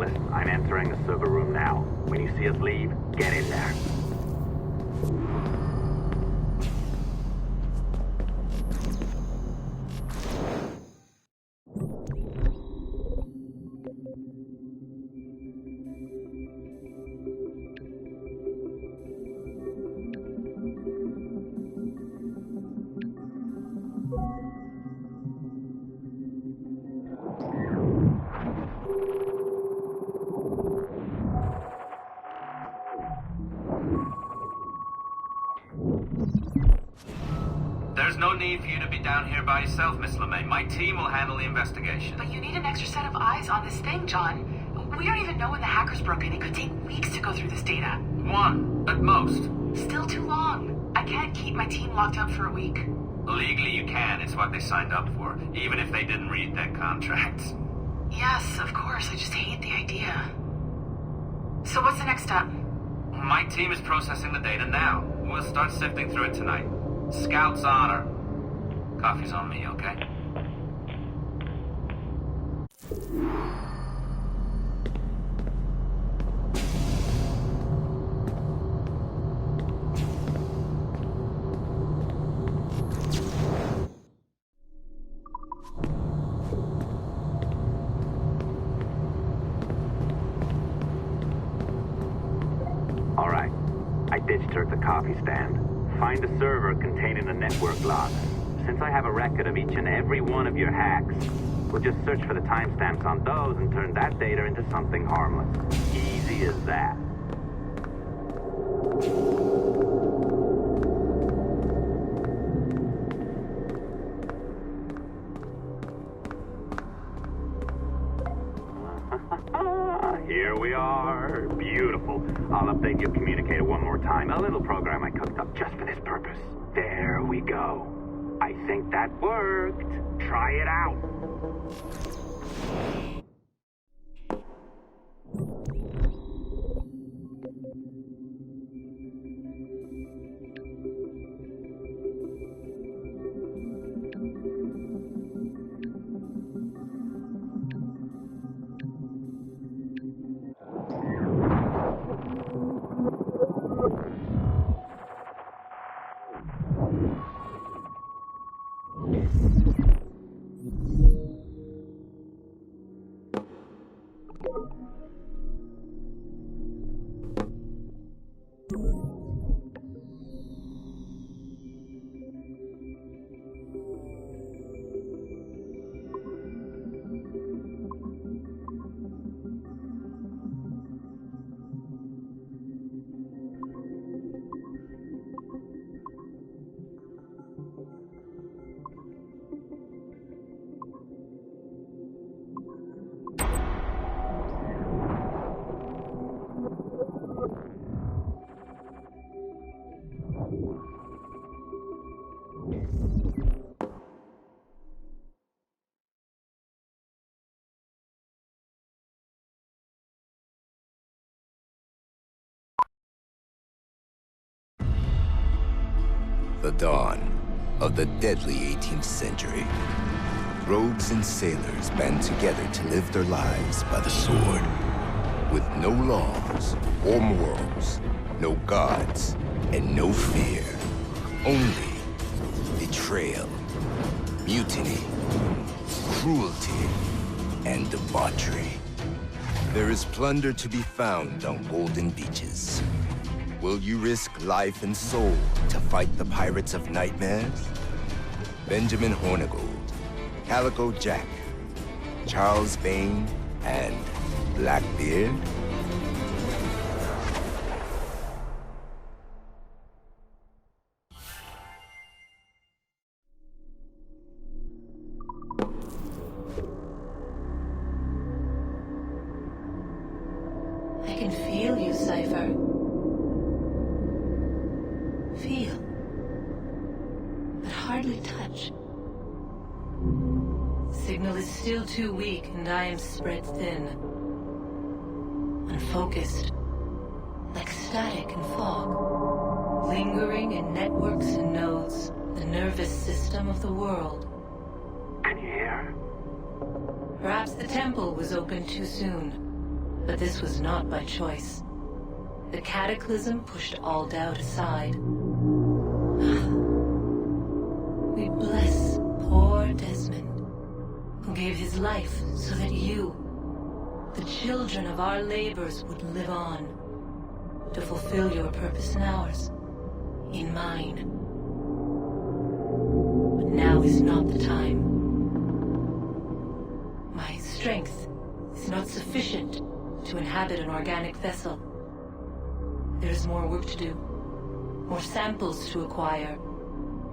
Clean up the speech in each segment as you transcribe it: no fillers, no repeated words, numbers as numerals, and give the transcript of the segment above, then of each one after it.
Nicholas. I'm entering the server room now. When you see us leave, get in there. There's no need for you to be down here by yourself, Miss LeMay. My team will handle the investigation. But you need an extra set of eyes on this thing, John. We don't even know when the hackers broke in. It could take weeks to go through this data. One, at most. Still too long. I can't keep my team locked up for a week. Legally you can. It's what they signed up for, even if they didn't read their contracts. Yes, of course. I just hate the idea. So what's the next step? My team is processing the data now. We'll start sifting through it tonight. Scout's honor. Coffee's on me, okay? All right. I ditched her at the coffee stand. Find a server containing the network logs. Since I have a record of each and every one of your hacks, we'll just search for the timestamps on those and turn that data into something harmless. Easy as that. Here we are. Beautiful. I'll update your communicator one more time. A little program I cooked up just for this purpose. There we go. I think that worked. Try it out. The dawn of the deadly 18th century. Rogues and sailors band together to live their lives by the sword. With no laws or morals, no gods, and no fear. Only betrayal, mutiny, cruelty, and debauchery. There is plunder to be found on golden beaches. Will you risk life and soul to fight the pirates of nightmares? Benjamin Hornigold, Calico Jack, Charles Vane, and Blackbeard? I can feel you, Cypher. Feel, but hardly touch. Signal is still too weak, and I am spread thin. Unfocused, like static and fog. Lingering in networks and nodes, the nervous system of the world. Can you hear? Perhaps the temple was opened too soon. But this was not by choice. The cataclysm pushed all doubt aside. We bless poor Desmond, who gave his life so that you, the children of our labors, would live on, to fulfill your purpose in ours, in mine. But now is not the time. My strength is not sufficient to inhabit an organic vessel. There is more work to do, more samples to acquire,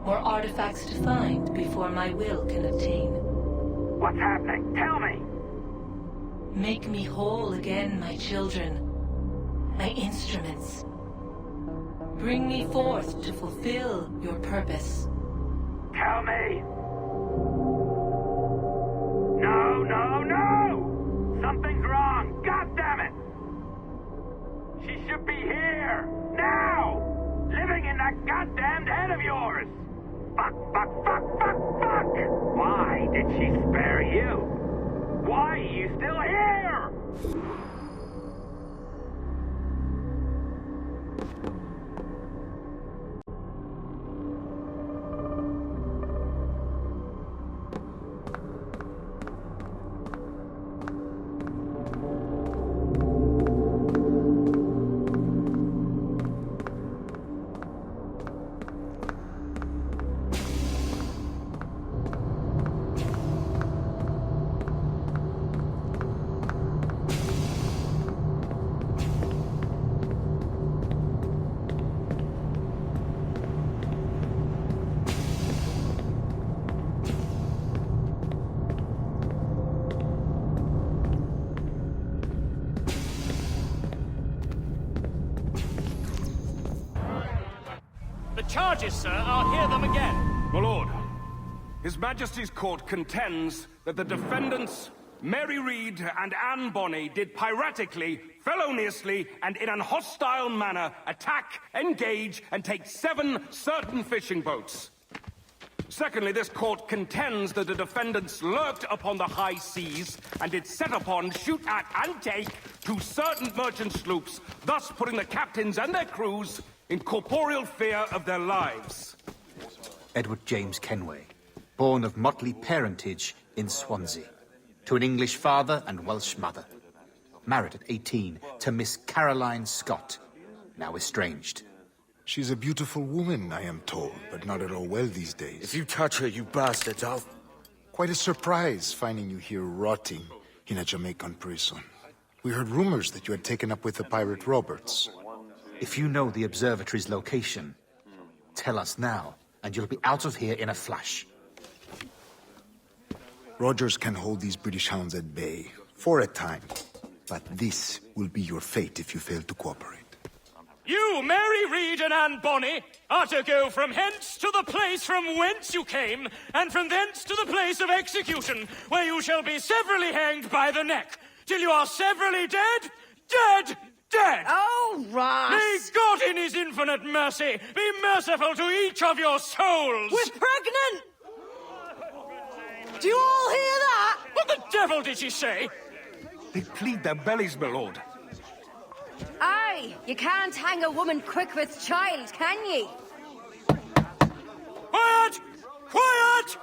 more artifacts to find before my will can obtain. What's happening? Tell me! Make me whole again, my children, my instruments. Bring me forth to fulfill your purpose. Tell me! No, no, no! Something's wrong! God damn it! She should be here! Now! Living in that goddamned head of yours! Fuck, fuck, fuck, fuck, fuck! Why did she spare you? Why are you still here? Charges, sir. I'll hear them again. My lord, His Majesty's court contends that the defendants, Mary Read and Anne Bonny, did piratically, feloniously, and in an hostile manner attack, engage, and take 7 certain fishing boats. Secondly, this court contends that the defendants lurked upon the high seas and did set upon, shoot at, and take 2 certain merchant sloops, thus putting the captains and their crews in corporeal fear of their lives. Edward James Kenway, born of motley parentage in Swansea, to an English father and Welsh mother. Married at 18 to Miss Caroline Scott, now estranged. She's a beautiful woman, I am told, but not at all well these days. If you touch her, you bastards, I'll... Quite a surprise finding you here rotting in a Jamaican prison. We heard rumors that you had taken up with the pirate Roberts. If you know the observatory's location, tell us now, and you'll be out of here in a flash. Rogers can hold these British hounds at bay, for a time. But this will be your fate if you fail to cooperate. You, Mary Read and Anne Bonny, are to go from hence to the place from whence you came, and from thence to the place of execution, where you shall be severally hanged by the neck, till you are severally dead, dead, dead! Oh, Ross! May God in his infinite mercy be merciful to each of your souls! We're pregnant! Do you all hear that? What the devil did she say? They plead their bellies, my lord. Aye, you can't hang a woman quick with child, can ye? Quiet! Quiet!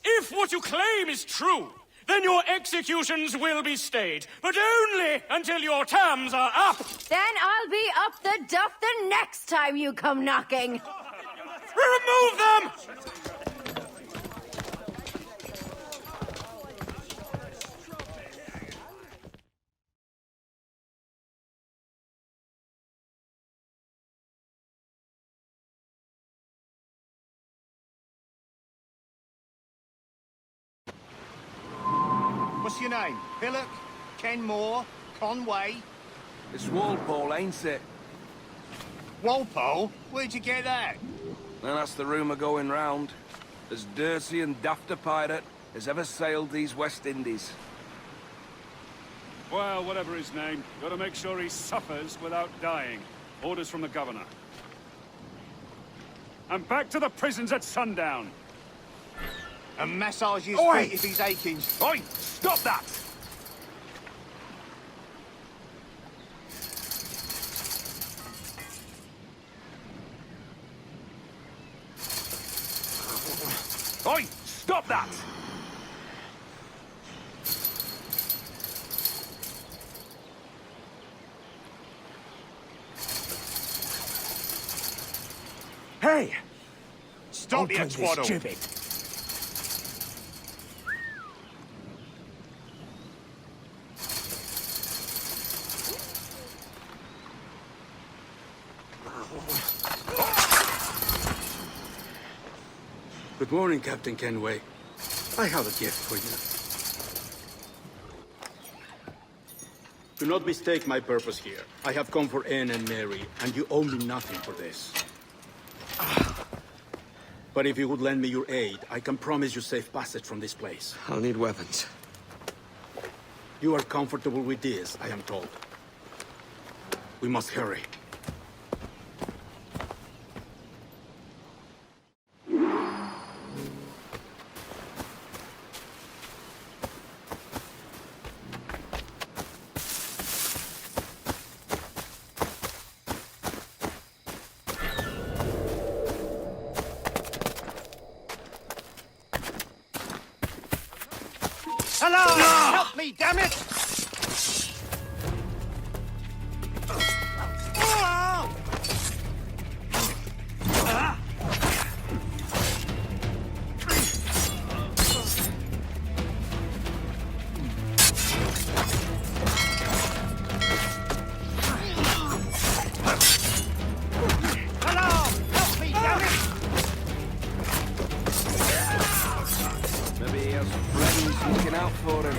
If what you claim is true, then your executions will be stayed, but only until your terms are up. Then I'll be up the duff the next time you come knocking. Remove them! What's your name? Pillock? Kenmore? Conway? It's Walpole, ain't it? Walpole? Where'd you get that? And that's the rumour going round. As dirty and daft a pirate as ever sailed these West Indies. Well, whatever his name, gotta make sure he suffers without dying. Orders from the governor. And back to the prisons at sundown. And massage his Oi! feet if he's aching. Oi! Stop that! Hey! Stop your twaddle! Good morning, Captain Kenway. I have a gift for you. Do not mistake my purpose here. I have come for Anne and Mary, and you owe me nothing for this. But if you would lend me your aid, I can promise you safe passage from this place. I'll need weapons. You are comfortable with this, I am told. We must hurry. Hello! Help me, damn it! Hello! Help me, damn it! Maybe he has friends looking out for him.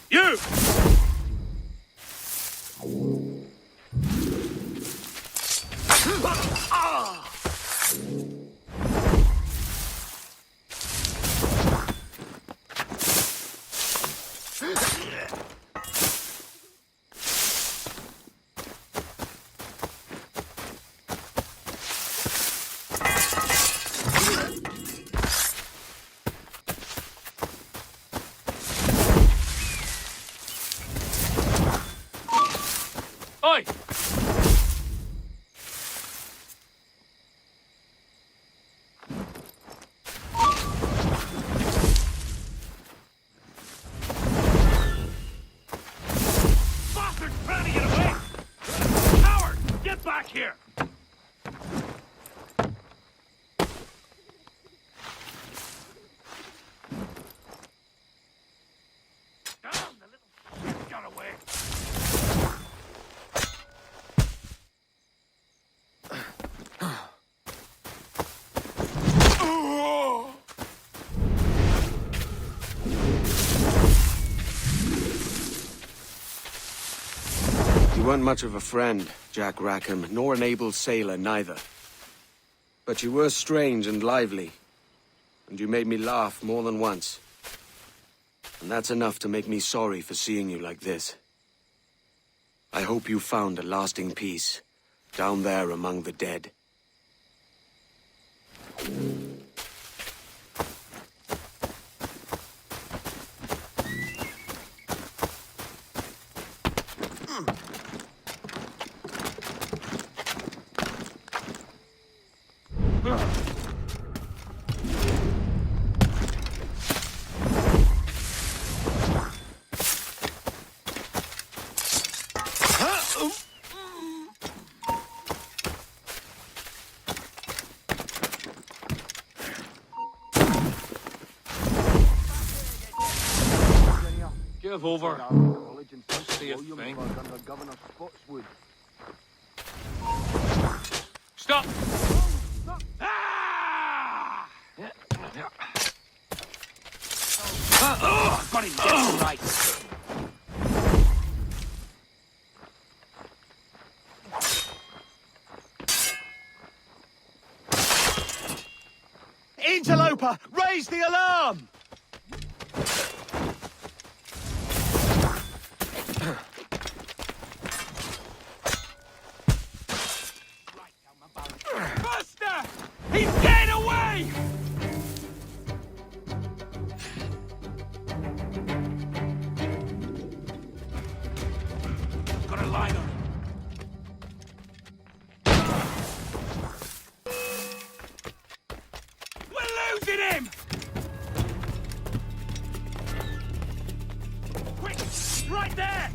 You! Oi! Bastard's trying to get away! Howard, get back here! Down, the little shit got away! You weren't much of a friend, Jack Rackham, nor an able sailor, neither. But you were strange and lively, and you made me laugh more than once. And that's enough to make me sorry for seeing you like this. I hope you found a lasting peace, down there among the dead. Give over. See a thing. Stop! Ah! Got him dead right. Interloper, raise the alarm! Buster! He's getting away! Got a line on him. We're losing him! Quick! Right there!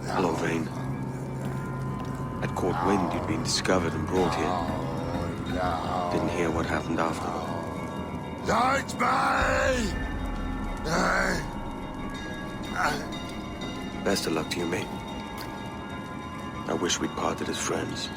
Hello, Vane. I'd caught wind you'd been discovered and brought here. Didn't hear what happened after. Don't Best of luck to you, mate. I wish we'd parted as friends.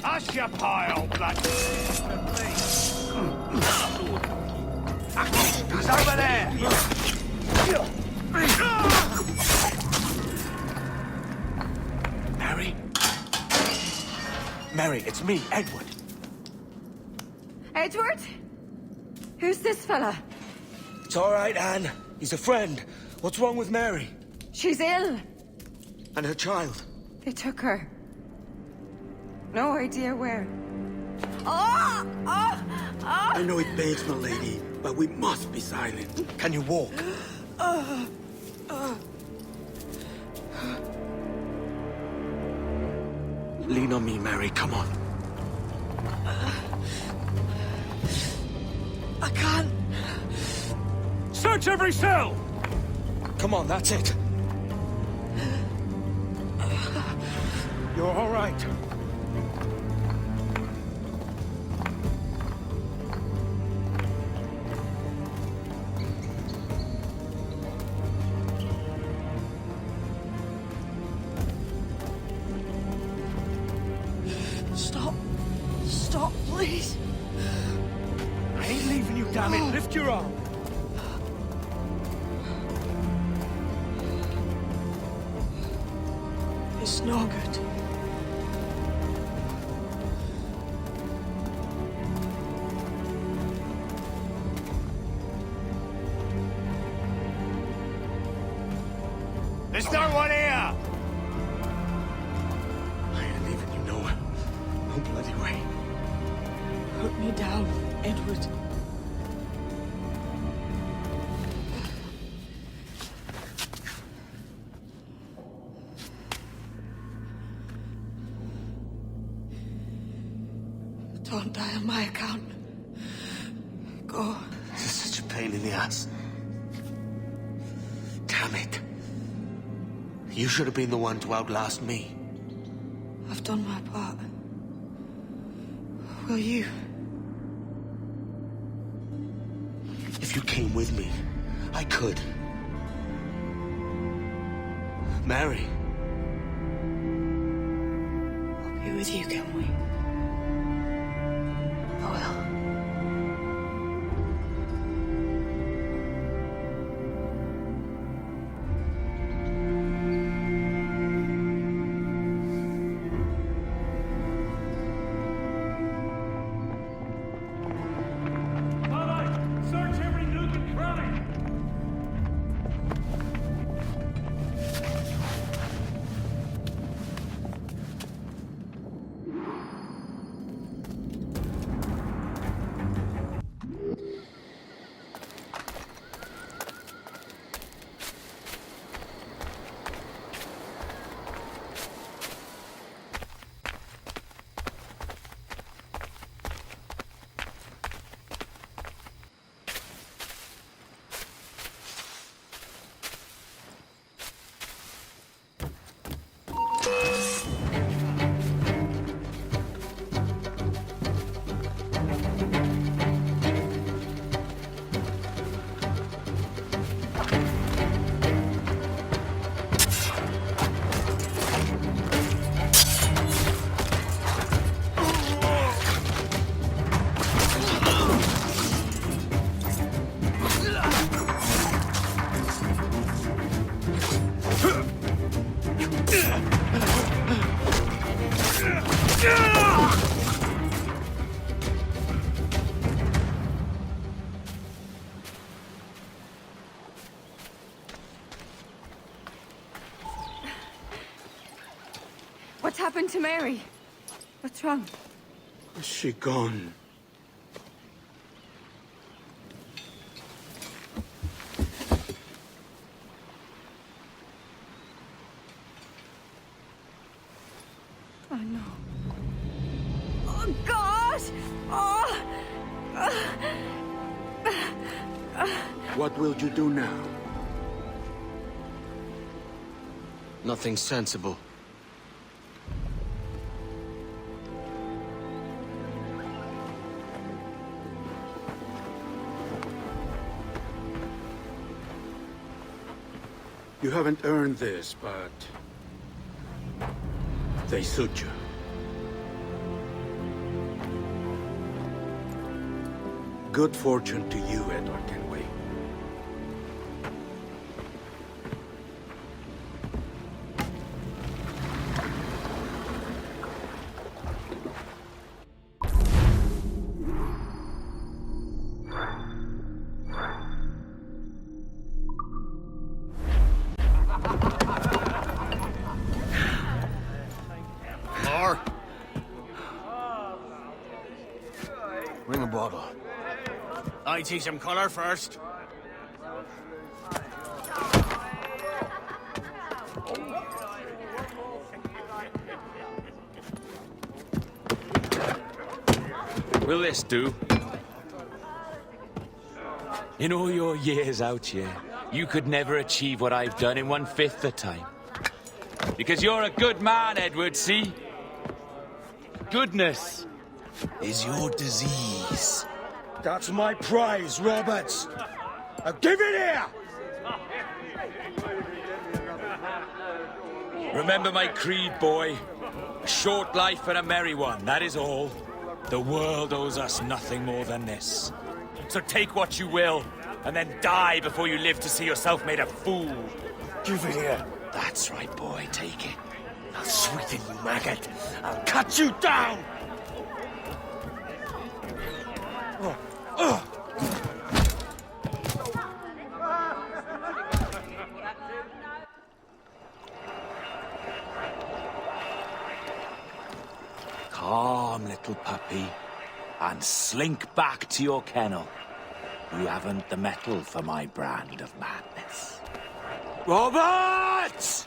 Hush your pile, blood. He's over there. Mary? Mary, it's me, Edward. Edward? Who's this fella? It's all right, Anne. He's a friend. What's wrong with Mary? She's ill. And her child? They took her. No idea where. Oh! Oh! Oh! I know it pains, my lady, but we must be silent. Can you walk? Lean on me, Mary. Come on. I can't. Search every cell! Come on, that's it. You're all right. Stop. Stop, please. I ain't leaving you, damn it. Lift your arm. It's no good. There's no one here. I ain't leaving you nowhere. No bloody way. Put me down, Edward. Don't die on my account. Go. This is such a pain in the ass. Damn it. You should have been the one to outlast me. I've done my part. Will you? If you came with me, I could. Mary. with you, can we? I will. Search every nook and cranny! What's happened to Mary? What's wrong? Is she gone? Oh no. Oh God! Oh! What will you do now? Nothing sensible. You haven't earned this, but they suit you. Good fortune to you, Edward Kenway. Bring a bottle. I teach him color first. Will this do? In all your years out here, you could never achieve what I've done in 1/5 the time. Because you're a good man, Edward, see? Goodness Is your disease. That's my prize, Roberts. Now give it here! Remember my creed, boy. A short life and a merry one, that is all. The world owes us nothing more than this. So take what you will, and then die before you live to see yourself made a fool. Give it here. That's right, boy. Take it. I'll sweeten you, maggot. I'll cut you down. Calm, little puppy, and slink back to your kennel. You haven't the mettle for my brand of madness. Roberts!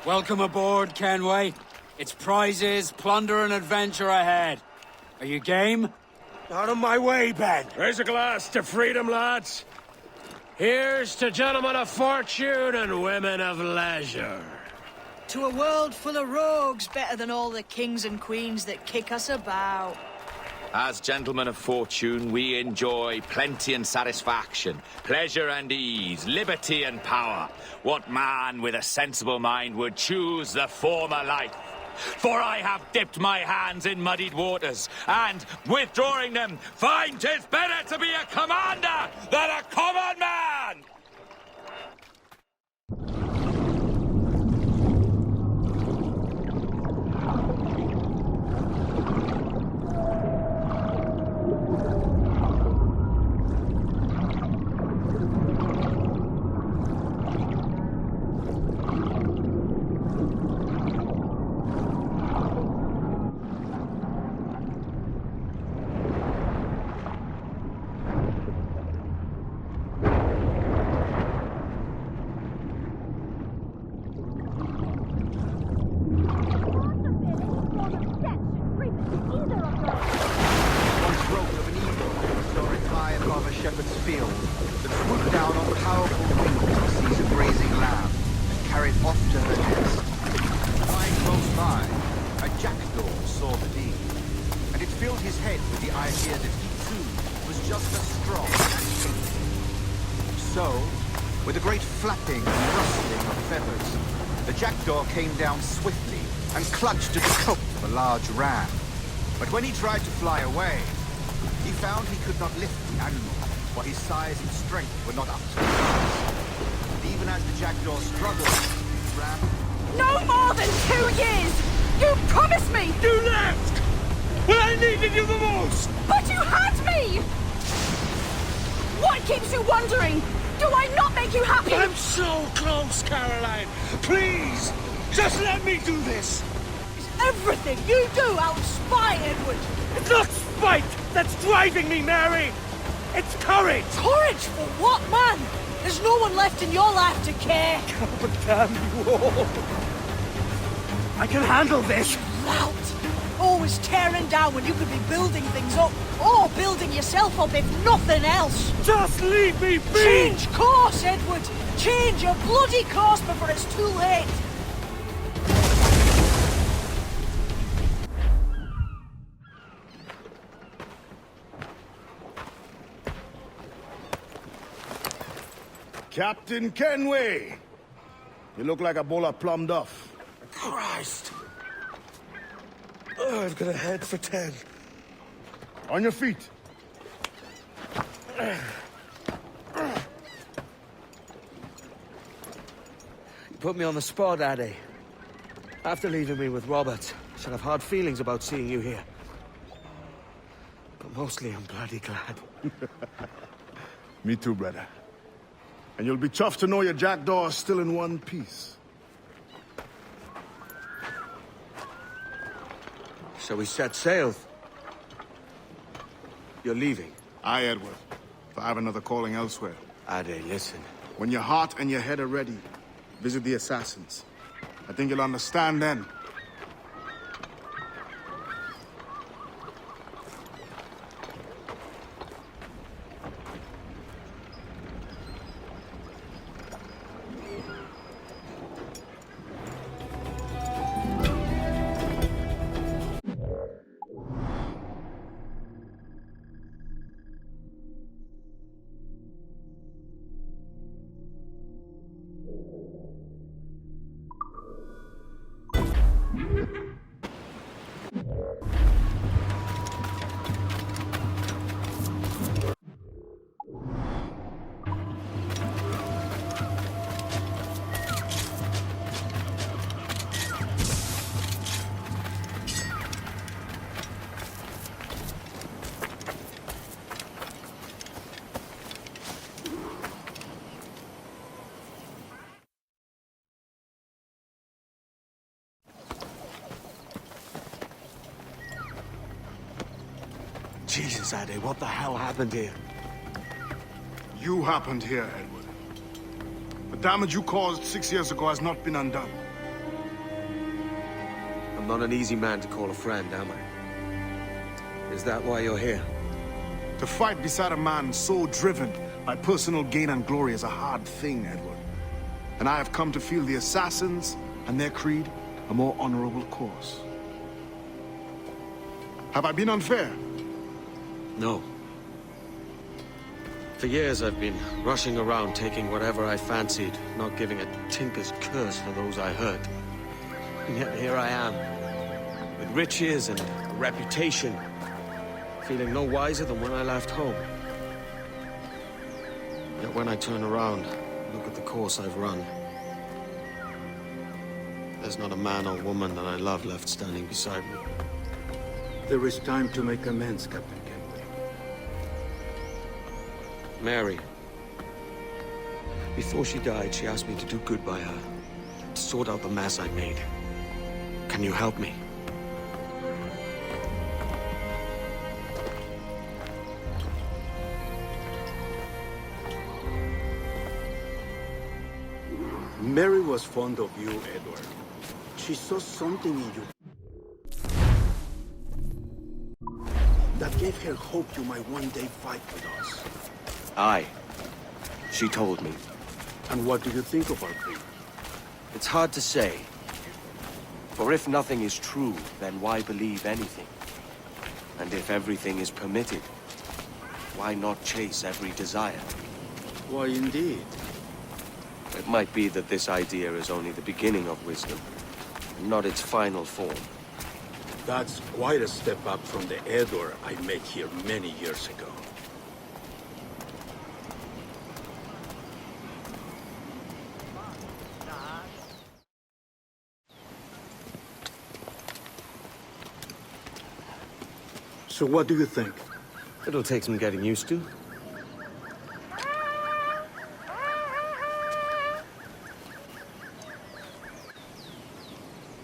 Welcome aboard, Kenway. It's prizes, plunder, and adventure ahead. Are you game? Out of my way, Ben. Raise a glass to freedom, lads. Here's to gentlemen of fortune and women of leisure. To a world full of rogues better than all the kings and queens that kick us about. As gentlemen of fortune, we enjoy plenty and satisfaction, pleasure and ease, liberty and power. What man with a sensible mind would choose the former life? For I have dipped my hands in muddied waters, and, withdrawing them, find 'tis better to be a commander than a common man! Came down swiftly and clutched at the coat of a large ram. But when he tried to fly away, he found he could not lift the animal, for his size and strength were not up to the task. And even as the jackdaw struggled, the ram... No more than 2 years! You promised me! You left! When I needed you the most! But you had me! What keeps you wondering? Do I not make you happy? I'm so close, Caroline! Please! Just let me do this! Is everything you do out of spite, Edward? It's not spite that's driving me, Mary! It's courage! Courage for what, man? There's no one left in your life to care. Oh, but damn you all! I can handle this! Lout! Always tearing down when you could be building things up, or building yourself up if nothing else. Just leave me be! Change course, Edward! Change your bloody course before it's too late! Captain Kenway! You look like a bowl of plum duff. Christ! Oh, I've got a head for 10. On your feet. You put me on the spot, Addy. After leaving me with Robert, I should have hard feelings about seeing you here. But mostly I'm bloody glad. Me too, brother. And you'll be chuffed to know your jackdaw is still in one piece. Shall we set sail? You're leaving? Aye, Edward. But I have another calling elsewhere. Ade, listen. When your heart and your head are ready, visit the assassins. I think you'll understand then. Jesus, Addy, what the hell happened here? You happened here, Edward. The damage you caused 6 years ago has not been undone. I'm not an easy man to call a friend, am I? Is that why you're here? To fight beside a man so driven by personal gain and glory is a hard thing, Edward. And I have come to feel the assassins and their creed a more honorable course. Have I been unfair? No. For years I've been rushing around taking whatever I fancied, not giving a tinker's curse for those I hurt. And yet here I am, with riches and a reputation, feeling no wiser than when I left home. Yet when I turn around, look at the course I've run. There's not a man or woman that I love left standing beside me. There is time to make amends, Captain Kenway. Mary. Before she died, she asked me to do good by her, to sort out the mess I made. Can you help me? Mary was fond of you, Edward. She saw something in you that gave her hope you might one day fight with us. Aye. She told me. And what do you think of our creed? It's hard to say. For if nothing is true, then why believe anything? And if everything is permitted, why not chase every desire? Why, indeed. It might be that this idea is only the beginning of wisdom, not its final form. That's quite a step up from the Edward I met here many years ago. So what do you think? It'll take some getting used to.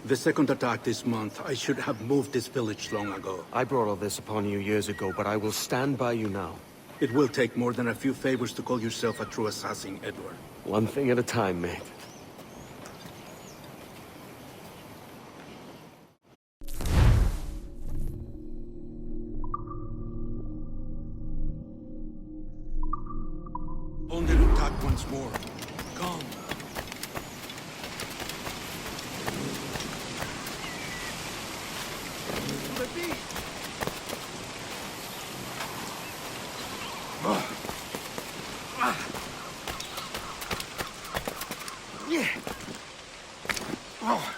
The second attack this month, I should have moved this village long ago. I brought all this upon you years ago, but I will stand by you now. It will take more than a few favors to call yourself a true assassin, Edward. One thing at a time, mate. Only to attack once more. Come. To the beat. Yeah. Oh.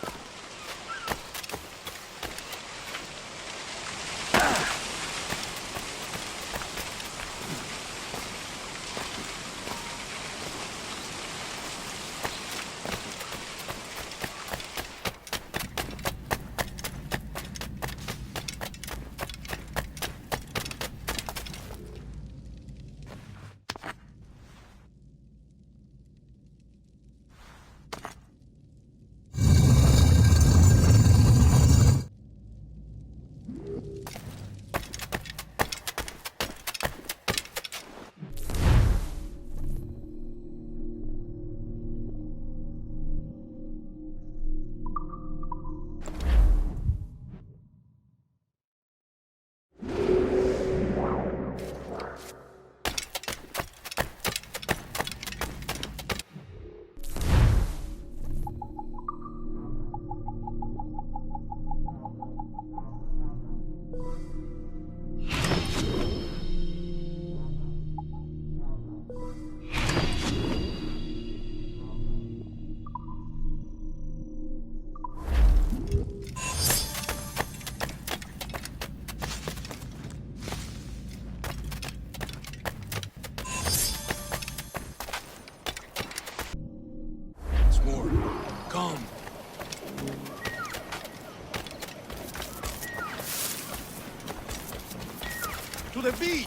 To the beach!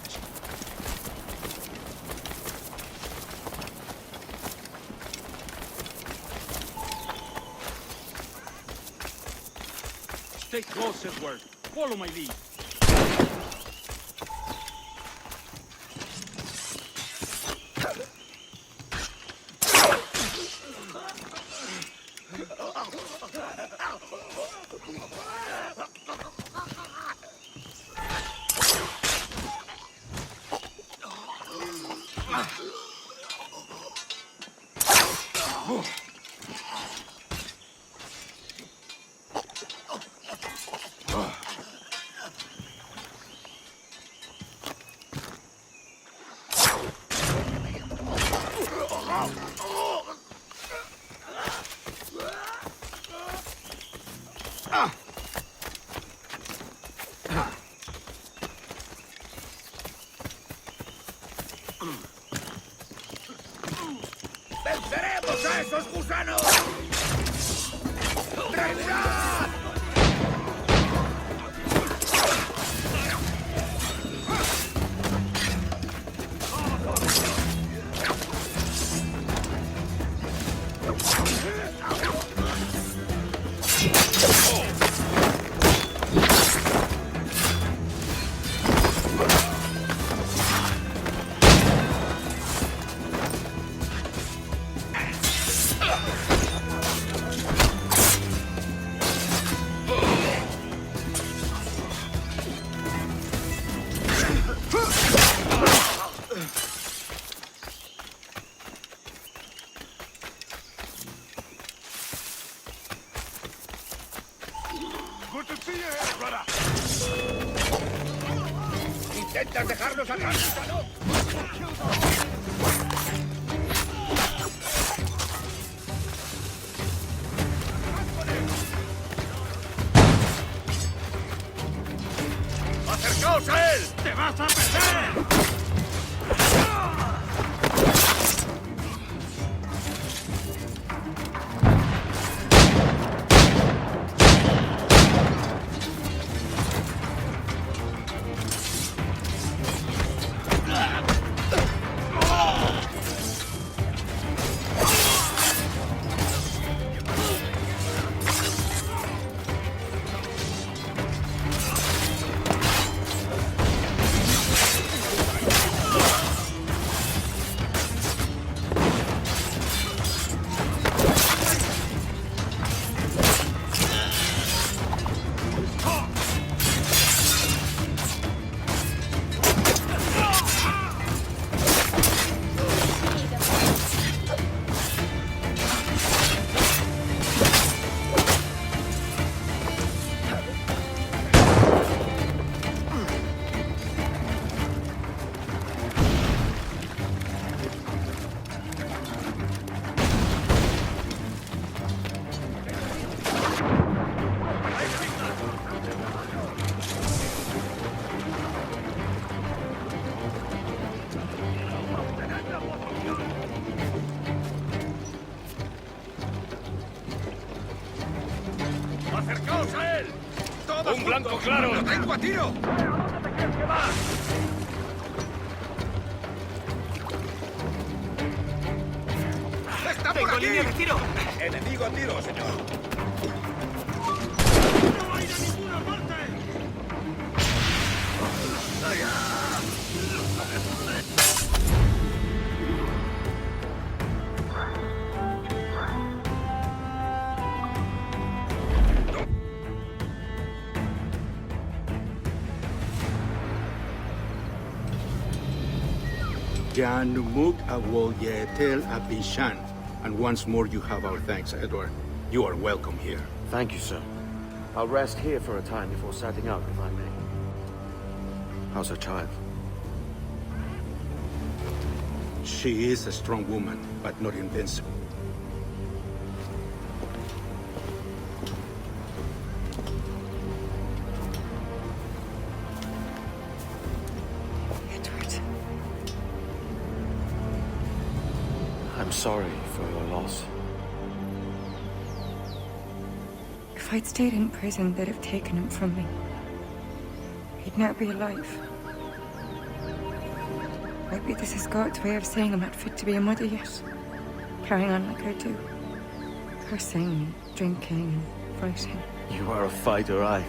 Stay close, Edward. Follow my lead. ¡Venceremos a esos gusanos! ¡Regular! Good to see you here, brother. ¿Intentas dejarnos atrás, gusano? ¡Acercaos a él! ¡Te vas a perder! ¡Acercaos a él! ¡Un blanco claro! ¡Lo tengo a tiro! ¿Pero dónde te crees que vas? ¡Está por aquí! Línea de tiro! ¡Enemigo a tiro, señor! ¡No hay de ninguna parte! Jan Numuk Awol Yetel Abishan. And once more you have our thanks, Edward. You are welcome here. Thank you, sir. I'll rest here for a time before setting out, if I may. How's her child? She is a strong woman, but not invincible. Edward. I'm sorry for your loss. If I'd stayed in prison, they'd have taken him from me. He'd now be alive. Maybe this is God's way of saying I'm not fit to be a mother yet. Carrying on like I do. Cursing, drinking, fighting. You are a fighter, aye.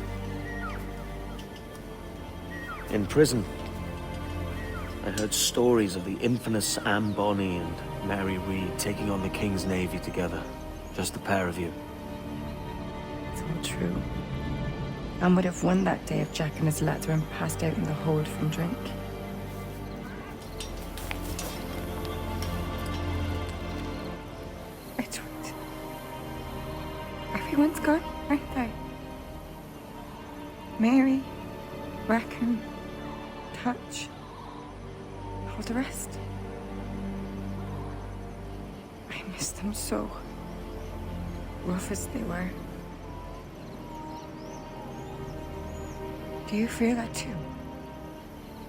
In prison, I heard stories of the infamous Anne Bonny and Mary Read taking on the King's Navy together. Just the pair of you. It's all true. Anne would have won that day if Jack and his lads weren't passed out in the hold from drink. Edward. Everyone's gone, aren't they? Mary, Rackham, Touch, all the rest. I miss them so. Rough as they were. Do you feel that too?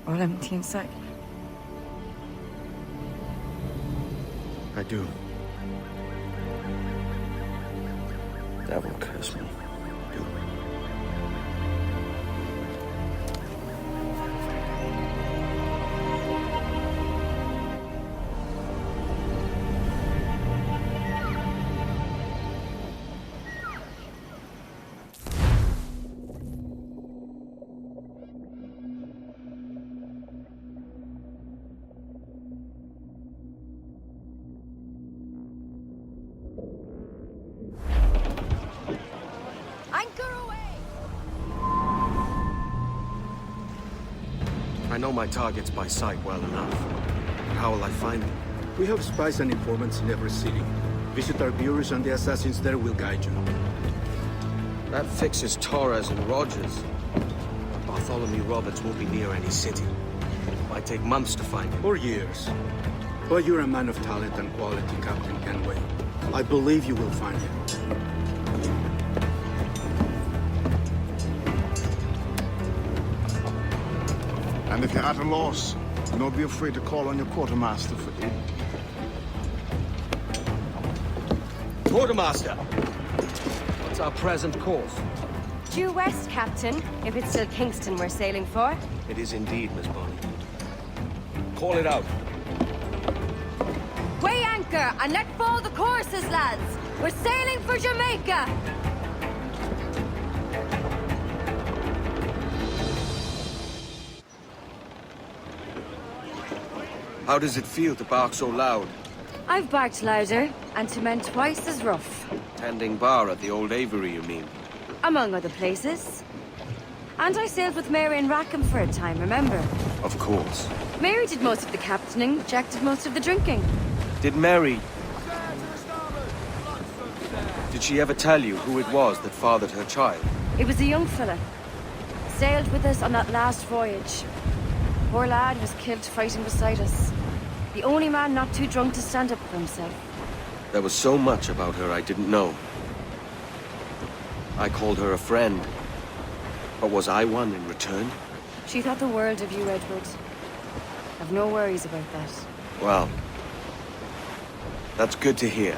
All empty inside? I do. Devil curse me. I know my targets by sight well enough. But how will I find them? We have spies and informants in every city. Visit our bureaus and the assassins there will guide you. That fixes Torres and Rogers. Bartholomew Roberts won't be near any city. It might take months to find him. Or years. But you're a man of talent and quality, Captain Kenway. I believe you will find him. And if you're at a loss, don't be afraid to call on your quartermaster for aid. Quartermaster! What's our present course? Due west, Captain, if it's still Kingston we're sailing for. It is indeed, Miss Bonny. Call it out. Weigh anchor and let fall the courses, lads! We're sailing for Jamaica! How does it feel to bark so loud? I've barked louder, and to men twice as rough. Tending bar at the old Aviary, you mean? Among other places. And I sailed with Mary and Rackham for a time, remember? Of course. Mary did most of the captaining, Jack did most of the drinking. Did Mary... Did she ever tell you who it was that fathered her child? It was a young fella. Sailed with us on that last voyage. Poor lad was killed fighting beside us. The only man not too drunk to stand up for himself. There was so much about her I didn't know. I called her a friend. But was I one in return? She thought the world of you, Edward. I've no worries about that. Well, that's good to hear.